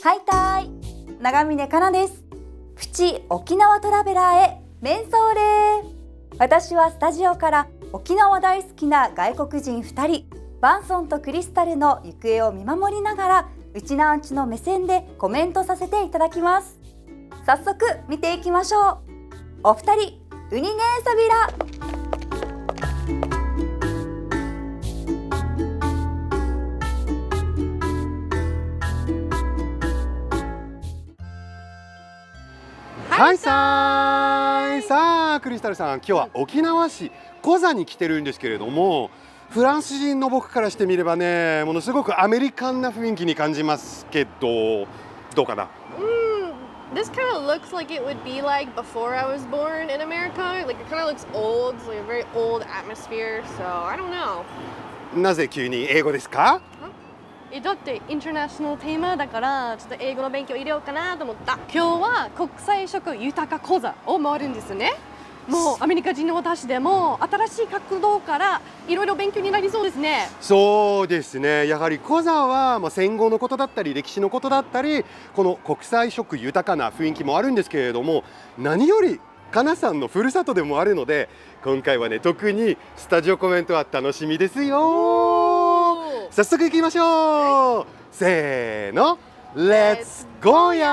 ハイタイ、長峰かなです。プチ沖縄トラベラーへメンソーレ。私はスタジオから沖縄大好きな外国人2人、バンソンとクリスタルの行方を見守りながら、うちなーんちの目線でコメントさせていただきます。早速見ていきましょう。お二人、ウニゲーサビラ。はいさあクリスタルさん、今日は沖縄市コザに来てるんですけれども、フランス人の僕からしてみればね、ものすごくアメリカンな雰囲気に感じますけど、どうかな。This kind of looks like it would be like before I was born in America. Like it kind of looks old, it's like a very old atmosphere. So I don't know. なぜ急に英語ですか？だってインターナショナルテーマだからちょっと英語の勉強入れようかなと思った。今日は国際色豊か講座を回るんですね。もうアメリカ人の私でも新しい角度からいろいろ勉強になりそうですね。そうですね、やはりコザは戦後のことだったり歴史のことだったり、この国際色豊かな雰囲気もあるんですけれども、何よりかなさんのふるさとでもあるので、今回はね、特にスタジオコメントは楽しみですよ。早速行きましょう。せーの、レッツゴーやー。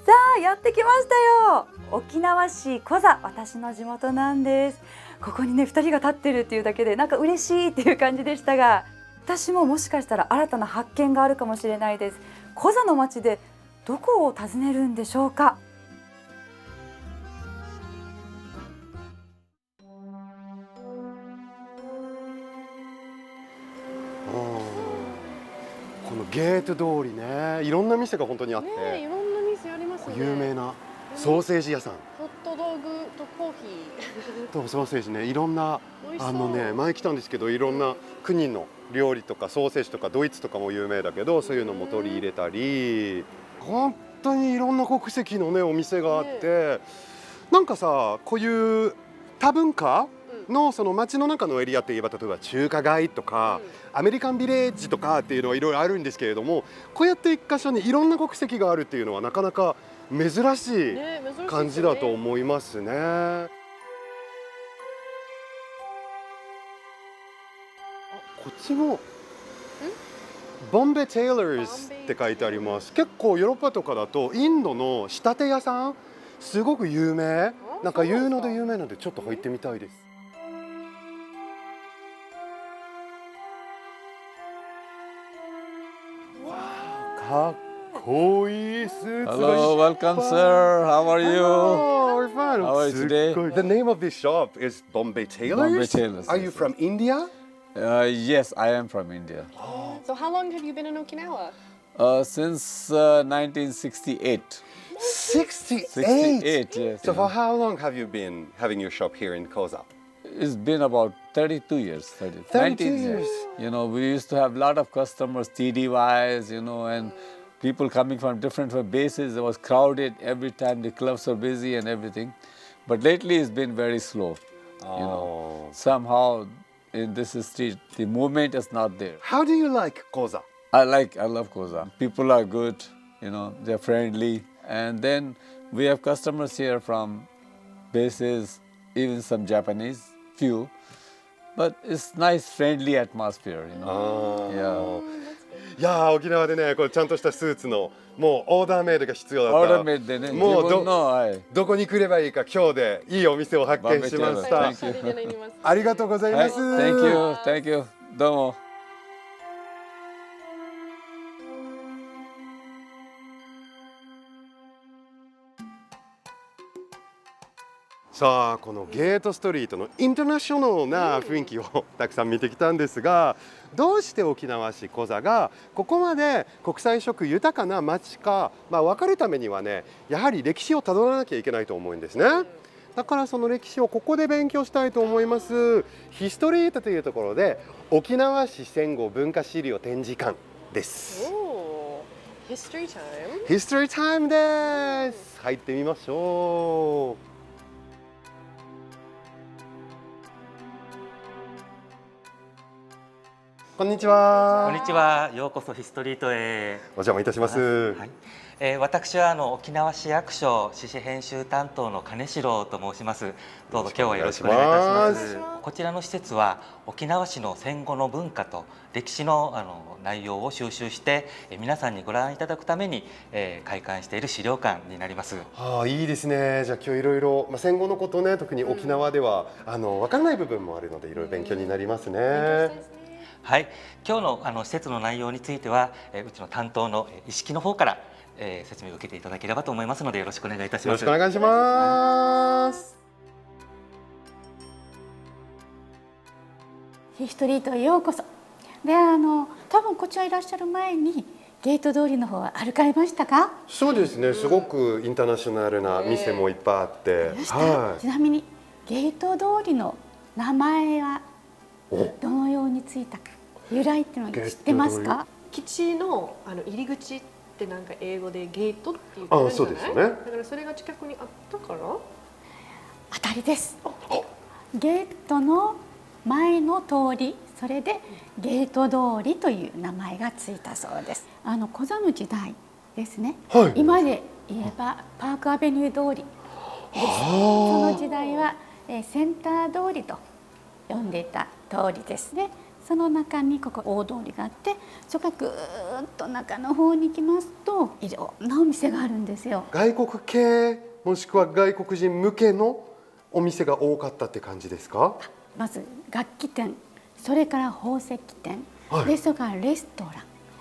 さあやってきましたよ。沖縄市コザ、私の地元なんです。ここにね2人が立ってるっていうだけでなんか嬉しいっていう感じでしたが、私ももしかしたら新たな発見があるかもしれないです。コザの街でどこを訪ねるんでしょうか。このゲート通りね、いろんな店が本当にあって、いろんな店ありますね。有名なソーセージ屋さん、ホットドッグとコーヒとソーセージね、いろんな美味しそう前来たんですけど、いろんな国の料理とかソーセージとかドイツとかも有名だけど、そういうのも取り入れたり、本当にいろんな国籍のねお店があって、なんかさ、こういう多文化のその街の中のエリアって言えば、例えば中華街とか、アメリカンビレッジとかっていうのはいろいろあるんですけれども、こうやって一箇所にいろんな国籍があるっていうのはなかなか珍しい感じだと思いますね。こっちもボンベテイラーズって書いてあります。結構ヨーロッパとかだとインドの仕立て屋さんすごく有名、なんか言うので有名なので、ちょっと入ってみたいです。かっこいいスーツがいっぱい。 Hello, welcome, sir. How are you? Hello, we're fine. How are you today? The name of this shop is Bombay Tailors. Bombay Tailors, Are you yes. from India? Yes, I am from India. So how long have you been in Okinawa? Since 1968. 68. 68, yes. So yeah. for how long have you been having your shop here in Koza? It's been about 32 years. 32 19 years. You know, we used to have a lot of customers, TDYs, you know, and people coming from different bases. It was crowded every time. The clubs were busy and everything. But lately it's been very slow. You know, somehow in this street, the movement is not there. How do you like Koza? I love Koza. People are good, you know, they're friendly. And then we have customers here from bases, even some Japanese, few. But it's nice, friendly atmosphere, you know. いやー、沖縄でね、これちゃんとしたスーツのもうオーダーメイドが必要だった。オーダーメイドでね、もう自分の、はい、どこに来ればいいか今日でいいお店を発見しました。ありがとうございます。Thank you, thank you. どうも。さあ、このゲートストリートのインターナショナルな雰囲気をたくさん見てきたんですが、どうして沖縄市コザがここまで国際色豊かな街か、分かるためにはね、やはり歴史をたどらなきゃいけないと思うんですね。だからその歴史をここで勉強したいと思います。ヒストリートというところで沖縄市戦後文化資料展示館です。ヒストリータイム。ヒストリータイムです。入ってみましょう。ここんにちは。こんにちは。ようこそヒストリートへ。お邪魔いたします。はい。私は沖縄市役所市史編集担当の金城と申します。どうぞ今日はよろしくお願いいたします。こちらの施設は沖縄市の戦後の文化と歴史の内容を収集して皆さんにご覧いただくために開館している資料館になります。いいですね。じゃあ今日いろいろ戦後のことね、特に沖縄では分からない部分もあるのでいろいろ勉強になりますね。はい。今日の施設の内容についてはうちの担当の一色の方から説明を受けていただければと思いますのでよろしくお願いいたします。よろしくお願いします。ヒストリートへようこそ。で、多分こちらいらっしゃる前にゲート通りの方は歩かれましたか？そうですね。すごくインターナショナルな店もいっぱいあって、ちなみにゲート通りの名前はどのようについたか、由来っていうのは知ってますか？基地の入り口ってなんか英語でゲートって言ってるんじゃない？そうですよね。だからそれが近くにあったから。当たりです。ゲートの前の通り、それでゲート通りという名前がついたそうです。コザの時代ですね。今で言えばパークアベニュー通りです。その時代はセンター通りと呼んでいた通りですね。その中にここ大通りがあって、そこからぐーっと中の方に行きますといろんなお店があるんですよ。外国系もしくは外国人向けのお店が多かったって感じですか？まず楽器店、それから宝石店、でそれからレスト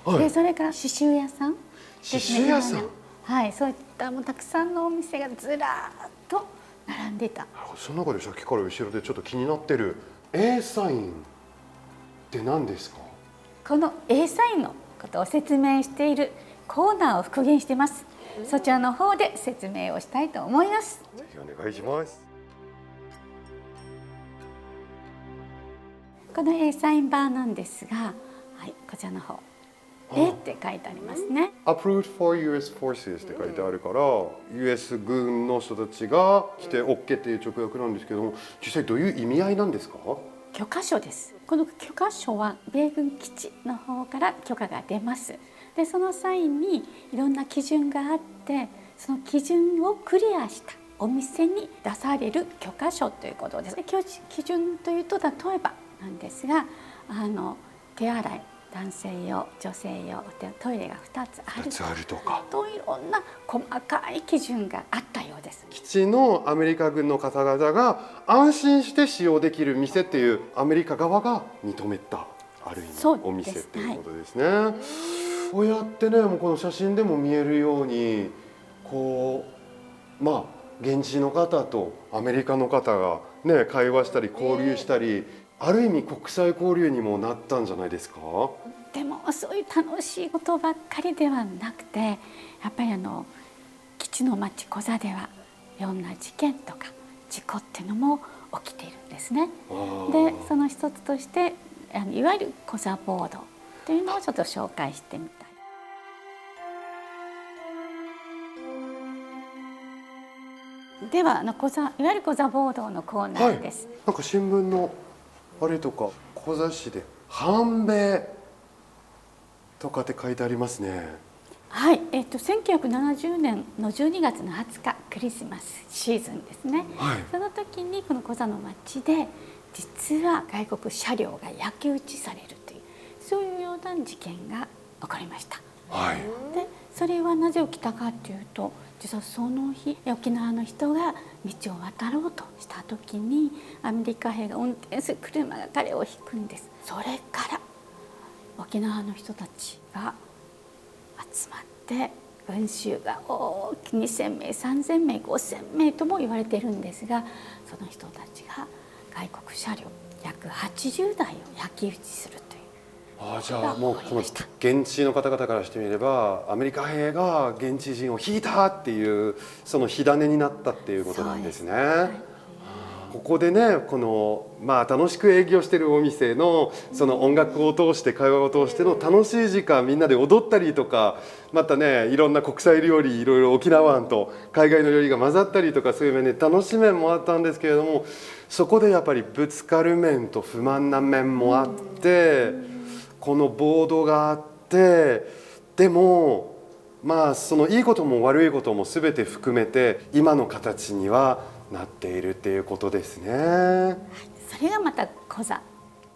ラン、でそれから刺繍屋さんですね。刺繍屋さん、はい、そういったもうたくさんのお店がずらーっと並んでいた。その中でさっきから後ろでちょっと気になってる A サインって何ですか？この A サインのことを説明しているコーナーを復元しています。そちらの方で説明をしたいと思います。ぜひお願いします。この A サインバーなんですが、はい、こちらの方 A って書いてありますね。Approved for US Forces って書いてあるから、US 軍の人たちが来て OK っていう直訳なんですけども、実際どういう意味合いなんですか？許可書です。この許可書は米軍基地の方から許可が出ます。でその際にいろんな基準があって、その基準をクリアしたお店に出される許可書ということです。で基準というと例えばなんですが、手洗い、男性用、女性用トイレが2つあるとかといろんな細かい基準があったようです。基地のアメリカ軍の方々が安心して使用できる店っていうアメリカ側が認めたある意味お店っていうことですね。こうやってね、もうこの写真でも見えるようにこう現地の方とアメリカの方がね会話したり交流したり、ある意味国際交流にもなったんじゃないですか？でもそういう楽しいことばっかりではなくて、やっぱり基地の町コザではいろんな事件とか事故っていうのも起きているんですね。でその一つとしていわゆるコザボードというのをちょっと紹介してみたい。ではいわゆるコザボードのコーナーです。なんか新聞のあれとかコザ市で反米とかって書いてありますね。はい、1970年の12月の20日クリスマスシーズンですね。その時にこのコザの町で実は外国車両が焼き討ちされるというそういうような事件が起こりました。でそれはなぜ起きたかというと、実はその日沖縄の人が道を渡ろうとした時にアメリカ兵が運転する車が彼を引くんです。それから沖縄の人たちが集まって群衆が大きに2,000名3,000名5,000名とも言われているんですが、その人たちが外国車両約80台を焼き討ちするという。じゃあもうこの現地の方々からしてみればアメリカ兵が現地人を引いたっていうその火種になったっていうことなんですね。ここでねこの楽しく営業してるお店のその音楽を通して会話を通しての楽しい時間、みんなで踊ったりとか、またねいろんな国際料理いろいろ沖縄案と海外の料理が混ざったりとか、そういう面で楽しい面もあったんですけれども、そこでやっぱりぶつかる面と不満な面もあって、このボードがあって、でもまあそのいいことも悪いことも全て含めて今の形にはなっているっていうことですね。それがまたコザ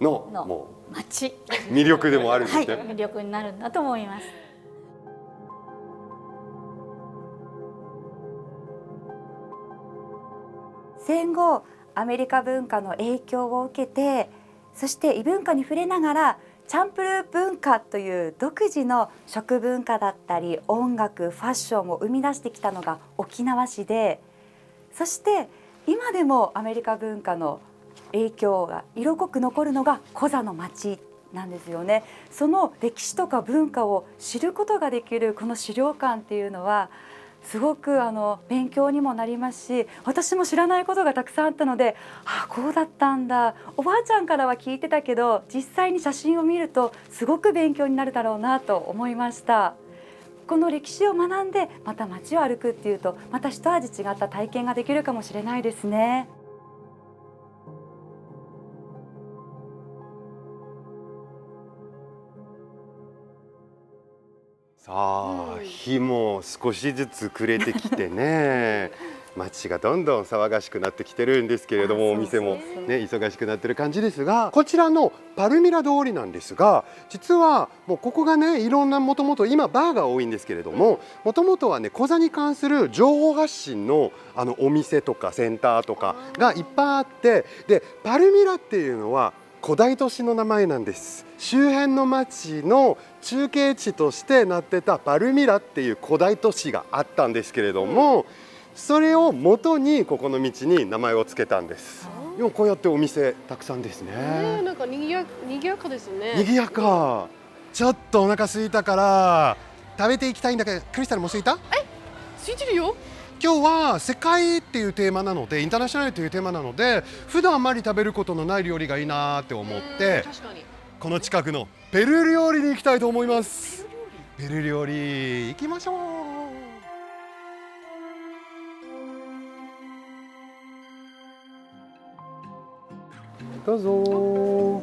ののも町、う魅力でもあるんですはい、ね。魅力になるんだと思います。戦後アメリカ文化の影響を受けて、そして異文化に触れながらチャンプルー文化という独自の食文化だったり音楽、ファッションを生み出してきたのが沖縄市で、そして今でもアメリカ文化の影響が色濃く残るのがコザの町なんですよね。その歴史とか文化を知ることができるこの資料館っていうのはすごく勉強にもなりますし、私も知らないことがたくさんあったので、こうだったんだ、おばあちゃんからは聞いてたけど実際に写真を見るとすごく勉強になるだろうなと思いました。この歴史を学んでまた街を歩くっていうと、また一味違った体験ができるかもしれないですね。さあ、日も少しずつ暮れてきてね街がどんどん騒がしくなってきてるんですけれども、お店もね忙しくなってる感じですが、こちらのパルミラ通りなんですが、実はもうここがねいろんな、もともと今バーが多いんですけれども、もともとはねコザに関する情報発信のお店とかセンターとかがいっぱいあって、でパルミラっていうのは古代都市の名前なんです。周辺の町の中継地としてなってたパルミラっていう古代都市があったんですけれども、それを元にここの道に名前を付けたんです。でもこうやってお店たくさんですね。なんかにぎやかですね。賑やか。ちょっとお腹空いたから食べていきたいんだけど、クリスタルも空いた？ついてるよ。今日は世界っていうテーマなので、インターナショナルというテーマなので、普段あまり食べることのない料理がいいなって思って、確かに。この近くのペルー料理に行きたいと思います。ペルー料理行きましょう。どうぞ。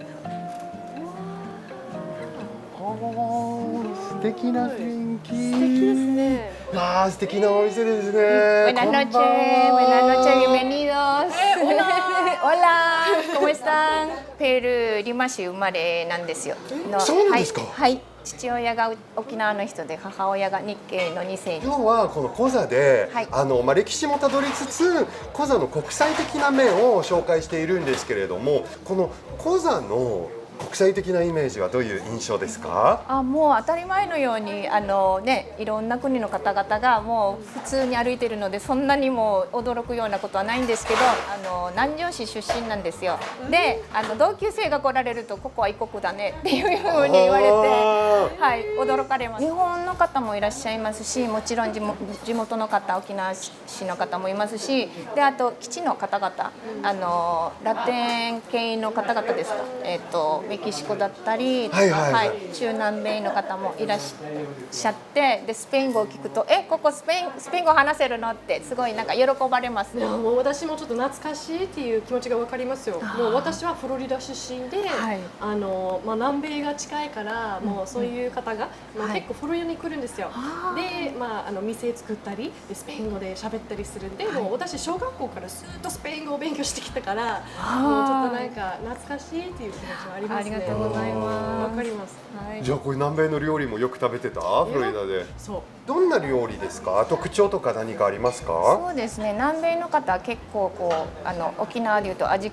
素敵な雰囲気。素敵ですね。素敵なお店ですね。Buenas noches, buenas noches, bienvenidos. Hola, ¿cómo están? ペルーリマ市生まれなんですよ。そうなんですか。はい、父親が沖縄の人で、母親が日系の2世。今日はこのコザで、はい歴史もたどりつつ、コザの国際的な面を紹介しているんですけれども、このコザの国際的なイメージはどういう印象ですか？もう当たり前のようにいろんな国の方々がもう普通に歩いているので、そんなにも驚くようなことはないんですけど、南城市出身なんですよ。で同級生が来られると、ここは異国だねっていうふうに言われて、はい、驚かれます。日本の方もいらっしゃいますし、もちろん地元の方、沖縄市の方もいますし、であと基地の方々、ラテン系の方々ですか、メキシコだったり、中南米の方もいらっしゃって、でスペイン語を聞くと、ここスペイン語話せるのってすごいなんか喜ばれます。いや、もう私もちょっと懐かしいっていう気持ちがわかりますよ。もう私はフロリダ出身で、南米が近いから、もうそういう方が、結構フロリダに来るんですよ。で、店作ったりでスペイン語で喋ったりするんで、もう私小学校からずっとスペイン語を勉強してきたから、もうちょっとなんか懐かしいっていう気持ちはありますね。ありがとうございます。わかります。じゃあこれ南米の料理もよく食べてた？フロリダで。そう。どんな料理ですか？特徴とか何かありますか？そうですね、南米の方は結構沖縄でいうと味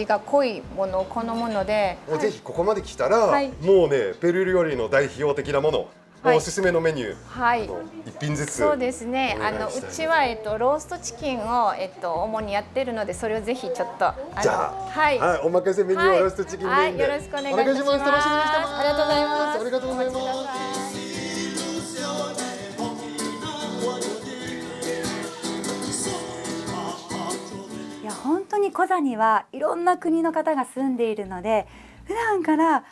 が濃いものを好むので、ぜひここまで来たら、はいもうねペルー料理の代表的なもの、はいおすすめのメニュー、はい、一品ずつ。そうですね、お願いしたいうちは、ローストチキンを、主にやってるので、それをぜひちょっとじゃあ、はいお任せメニューはローストチキンメインで、よろしくお願いいたします。お願いします。楽しみにしてます。ありがとうございます。ありがとうございます。お待ちください。いや本当にコザにはいろんな国の方が住んでいるので、普段から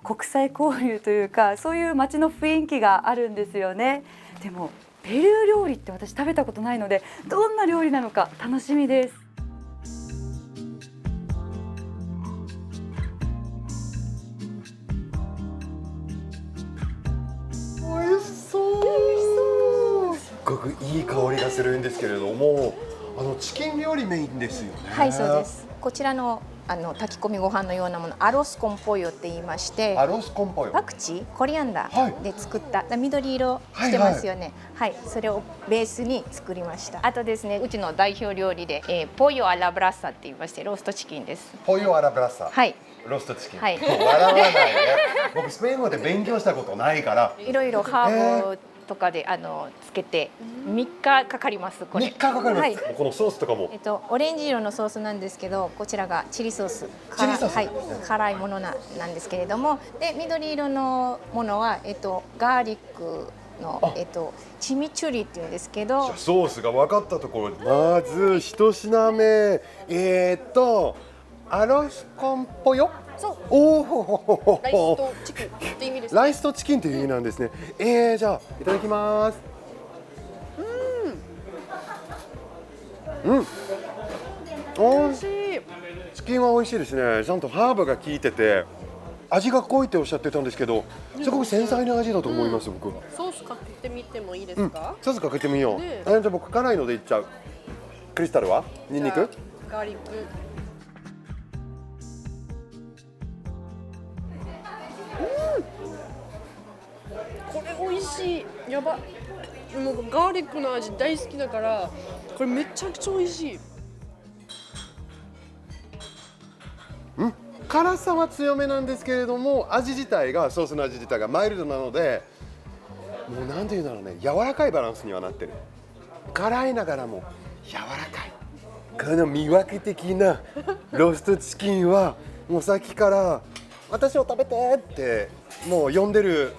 国際交流というか、そういう街の雰囲気があるんですよね。でもペルー料理って私食べたことないので、どんな料理なのか楽しみです。くいい香りがするんですけれども、チキン料理メインですよね。はい、そうです。こちらの炊き込みご飯のようなもの、アロスコンポヨって言いまして、アロスコンポヨ、パクチー、コリアンダーで作った、緑色してますよね。はい、それをベースに作りました。あとですね、うちの代表料理で、ポヨアラブラッサって言いまして、ローストチキンです。ポヨアラブラッサ。はい。ローストチキン。はい。笑わないね。僕スペイン語で勉強したことないから。いろいろハーブとかでつけて3日かかります。これ3日かかります。はい、このソースとかも。オレンジ色のソースなんですけど、こちらがチリソース。チリソース。はい、辛いものなんですけれども、で緑色のものはガーリックのチミチュリっていうんですけど。ソースが分かったところ、まず一品目、アロスコンポヨ。そう。おお。ライスとチキンって意味です。ライスとチキンという意味なんですね。じゃあいただきます。美味しい。チキンは美味しいですね。ちゃんとハーブが効いてて、味が濃いっておっしゃってたんですけど、すごく繊細な味だと思います、僕。ソースかけてみてもいいですか？ソースかけてみよう。じゃあ僕辛いのでいっちゃう。クリスタルは？ニンニク？ガーリック。これ美味しい。やば。もうガーリックの味大好きだから、これめちゃくちゃ美味しい。辛さは強めなんですけれども、味自体がソースの味自体がマイルドなので、もうなんていうんだろうね、柔らかいバランスにはなってる。辛いながらも柔らかい。この魅惑的なローストチキンはもうさっきから私を食べてってもう呼んでる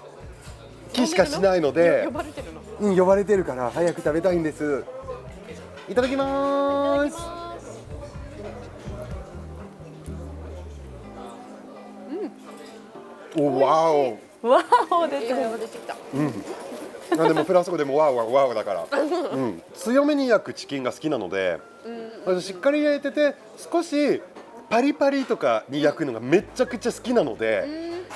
気しかしないので、呼ばれてるの？呼ばれてるから早く食べたいんです。いただきます。おわお。わお出てる。出てきた。でもフランス語でもワウワウワウだから、強めに焼くチキンが好きなので、しっかり焼いてて少しパリパリとかに焼くのがめちゃくちゃ好きなので、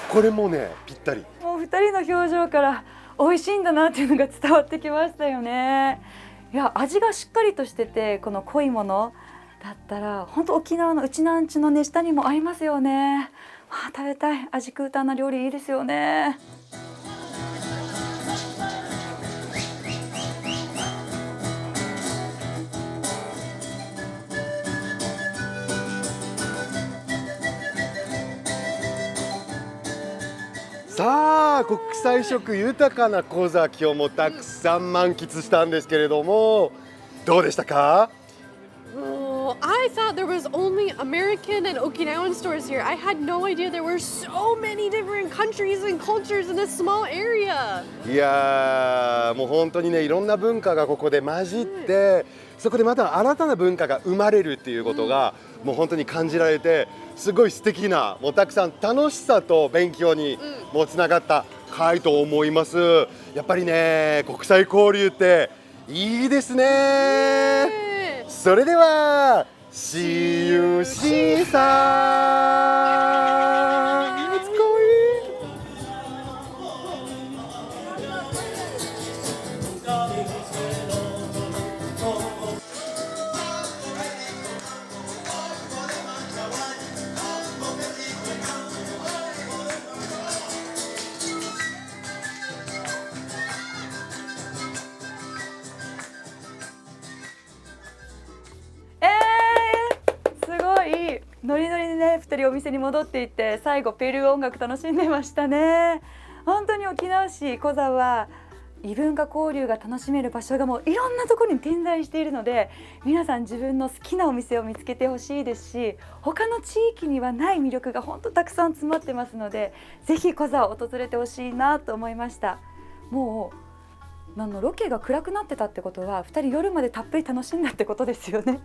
これもねぴったり。もう2人の表情から美味しいんだなっていうのが伝わってきましたよね。いや、味がしっかりとしてて、この濃いものだったら本当沖縄のうちなんちのね下にも合いますよね。食べたい。味クーターな料理いいですよね。さあ、国際色豊かなコザ、今日もたくさん満喫したんですけれども、どうでしたか？I thought there was only American and Okinawan stores here. I had no idea there were so many different countries and cultures in this small area. いやー、もう本当にね、いろんな文化がここで混じって、そこでまた新たな文化が生まれるっていうことが、もう本当に感じられて、すごい素敵な、もうたくさん楽しさと勉強にもつながった回と思います。やっぱりね、国際交流っていいですね。それでは See you, see you! Let's go! ノリノリでね、2人お店に戻っていって、最後ペルー音楽楽しんでましたね。本当に沖縄市コザは異文化交流が楽しめる場所がもういろんなところに点在しているので、皆さん自分の好きなお店を見つけてほしいですし、他の地域にはない魅力が本当たくさん詰まってますので、ぜひコザを訪れてほしいなと思いました。もうロケが暗くなってたってことは、2人夜までたっぷり楽しんだってことですよね。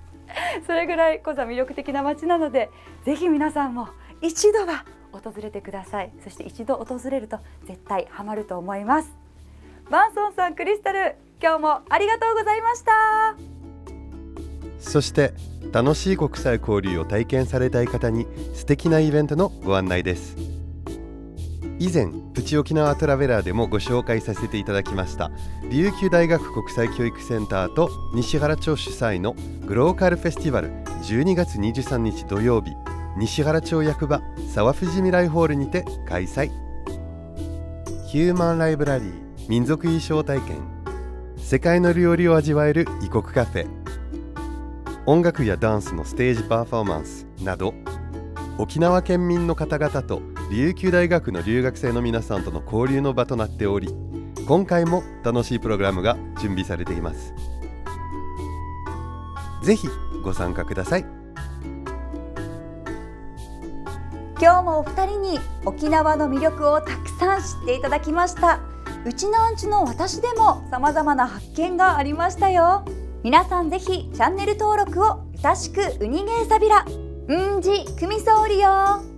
それぐらいコザ魅力的な街なので、ぜひ皆さんも一度は訪れてください。そして一度訪れると絶対ハマると思います。バンソンさん、クリスタル、今日もありがとうございました。そして楽しい国際交流を体験されたい方に素敵なイベントのご案内です。以前プチ沖縄トラベラーでもご紹介させていただきました琉球大学国際教育センターと西原町主催のグローカルフェスティバル12月23日土曜日、西原町役場沢富士未来ホールにて開催。ヒューマンライブラリー民族衣装体験、世界の料理を味わえる異国カフェ、音楽やダンスのステージパフォーマンスなど、沖縄県民の方々と琉球大学の留学生の皆さんとの交流の場となっており、今回も楽しいプログラムが準備されています。ぜひご参加ください。今日もお二人に沖縄の魅力をたくさん知っていただきました。うちなんちの私でも様々な発見がありましたよ。皆さんぜひチャンネル登録をよろしくうにげーさびらうんじくみそうりよ。